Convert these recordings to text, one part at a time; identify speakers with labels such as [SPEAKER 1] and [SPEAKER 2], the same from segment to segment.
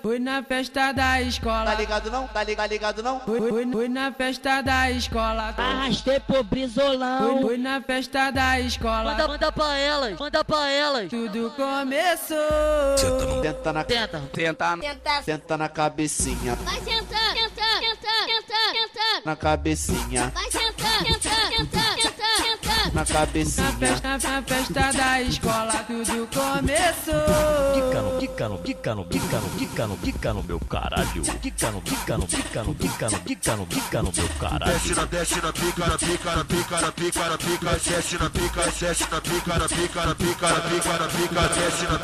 [SPEAKER 1] Fui na festa da escola.
[SPEAKER 2] Tá ligado não? Tá ligado não?
[SPEAKER 1] Fui na festa da escola.
[SPEAKER 3] Arrastei pro brizolão.
[SPEAKER 1] Fui na festa da escola.
[SPEAKER 3] Manda pra elas, manda pra elas.
[SPEAKER 1] Tudo começou.
[SPEAKER 2] Tenta na cabecinha.
[SPEAKER 4] Vai sentar, sentar.
[SPEAKER 2] Na cabecinha.
[SPEAKER 4] Vai sentar, sentar.
[SPEAKER 2] Na cabecinha.
[SPEAKER 1] Na festa da escola tudo começou.
[SPEAKER 5] Quica no meu caralho. Quica no meu caralho.
[SPEAKER 6] Desce na pica, na pica, desce na pica, na pica, desce na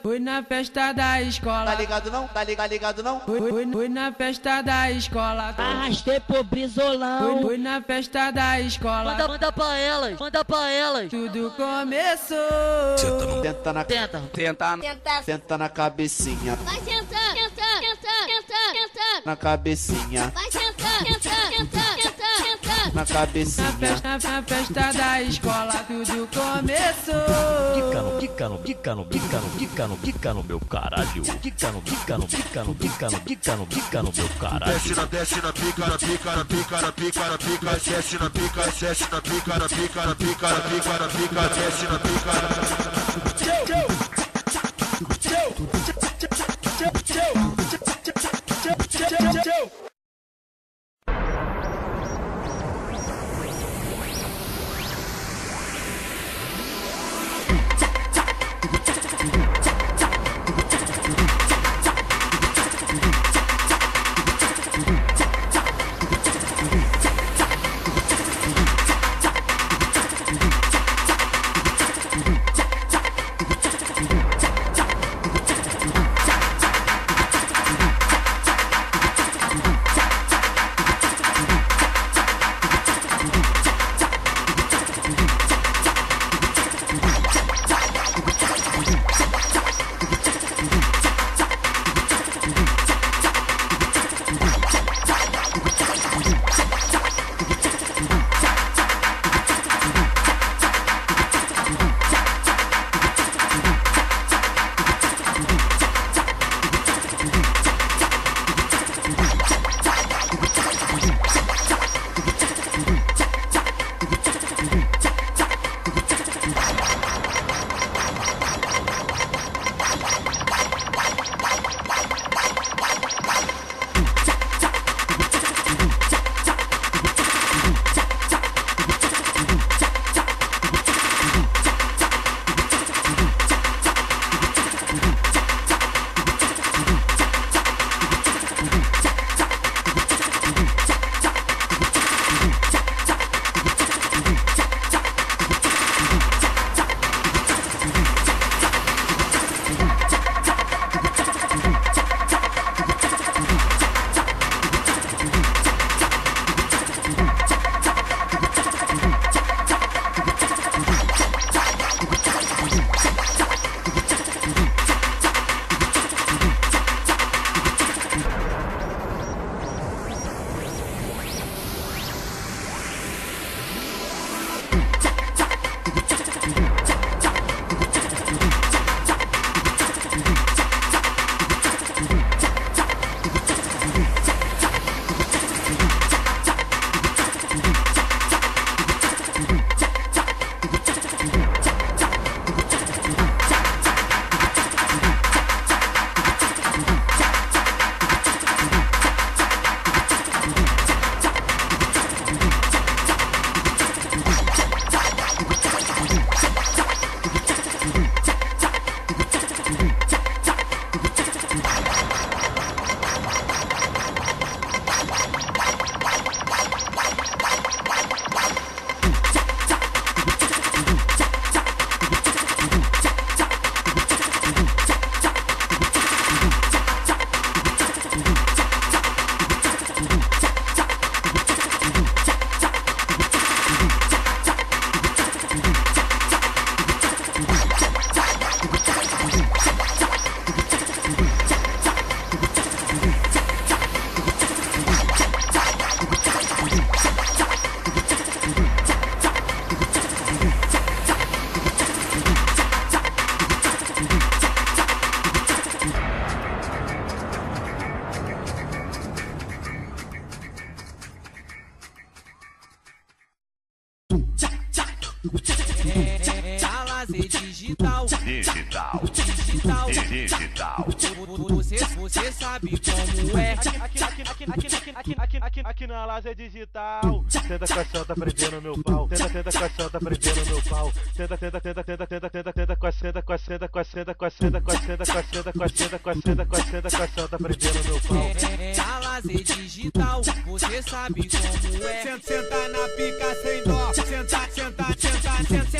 [SPEAKER 1] Fui na festa da escola.
[SPEAKER 2] Tá ligado não? Tá ligado não?
[SPEAKER 1] Fui na festa da escola.
[SPEAKER 3] Arrastei pro brizolão.
[SPEAKER 1] Fui na festa da escola.
[SPEAKER 3] Manda pra elas, manda pra elas.
[SPEAKER 1] Tudo começou.
[SPEAKER 2] Tenta na cabecinha.
[SPEAKER 4] Vai sentar, sentar.
[SPEAKER 2] Na cabecinha.
[SPEAKER 4] Vai sentar, sentar.
[SPEAKER 2] Na cabecinha.
[SPEAKER 1] Na festa da escola tudo começou.
[SPEAKER 5] Quica no meu caralho. Quica no meu caralho.
[SPEAKER 6] desce na pica, na pica, desce na pica, desce na pica.
[SPEAKER 1] É a lazer digital.
[SPEAKER 5] Digital.
[SPEAKER 1] Você sabe como é.
[SPEAKER 7] Aqui na lazer digital. Tenta caixão, tá prendendo meu pau. Tenta caixão, tá prendendo meu pau. Tenta com a senta, caixão, tá prendendo meu pau.
[SPEAKER 1] É a lazer digital. Você sabe como é. Senta na pica sem dó.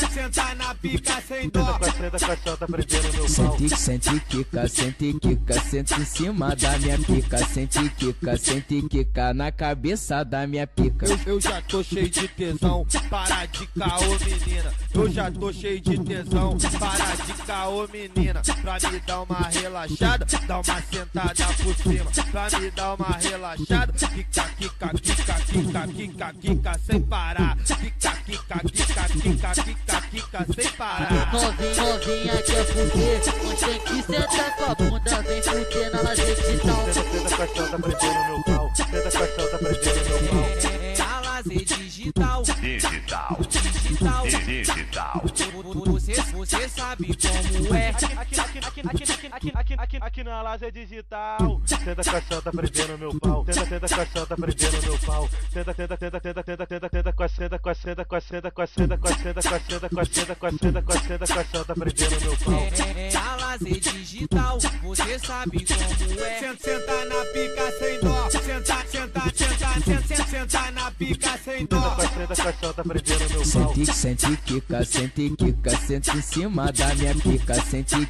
[SPEAKER 1] Senta na pica sem dó.
[SPEAKER 7] Tenta caixão, tá prendendo meu pau.
[SPEAKER 8] Sente quica, senta em cima da minha pica. Sente quica na cabeça da minha pica.
[SPEAKER 9] Eu já tô cheio de tesão, para de caô menina. Eu já tô cheio de tesão, para de caô menina. Pra me dar uma relaxada, dá uma sentada por cima. Pra me dar uma relaxada, quica sem parar. Quica sem parar.
[SPEAKER 3] Novinha quer fuder, mas tem que sentar com a bunda. Vem fuder na lazer digital.
[SPEAKER 7] Tenta caixão, tá prendendo meu pau. Tenta caixão, tá prendendo meu pau.
[SPEAKER 1] É a lazer digital. Você sabe como é.
[SPEAKER 7] Aqui na lazer digital. Tenta caixão, tá prendendo meu pau. Tenta caixão, tá prendendo meu pau. Tenta com a senta, caixão, tá prendendo meu pau.
[SPEAKER 1] É a lazer digital. Você sabe como é. Senta na pica sem dó. Senta na pica sem dó.
[SPEAKER 7] Tenta caixão, tá prendendo meu pau.
[SPEAKER 8] Sente quica, senta em cima da minha pica. Sente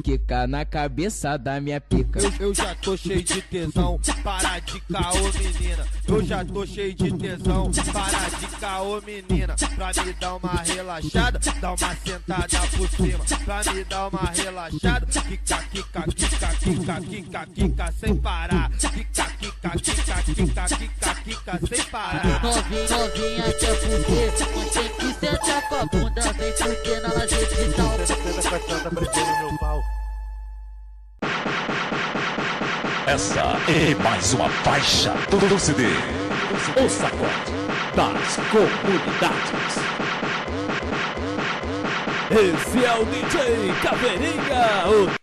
[SPEAKER 8] quica na cabeça da minha pica.
[SPEAKER 9] Eu já tô cheio de tesão, para de caô menina. Eu já tô cheio de tesão, para de caô menina. Pra me dar uma relaxada, dá uma sentada por cima. Pra me dar uma relaxada, quica sem parar. Quica sem parar.
[SPEAKER 3] Novinha quer fuder, mas tem que sentar com a bunda. Vem fuder na lazer digital.
[SPEAKER 7] Tenta caixão, tá prendendo meu pau.
[SPEAKER 5] Essa é mais uma faixa do CD. O sacode das comunidades.
[SPEAKER 10] Esse é o DJ Caveirinha, o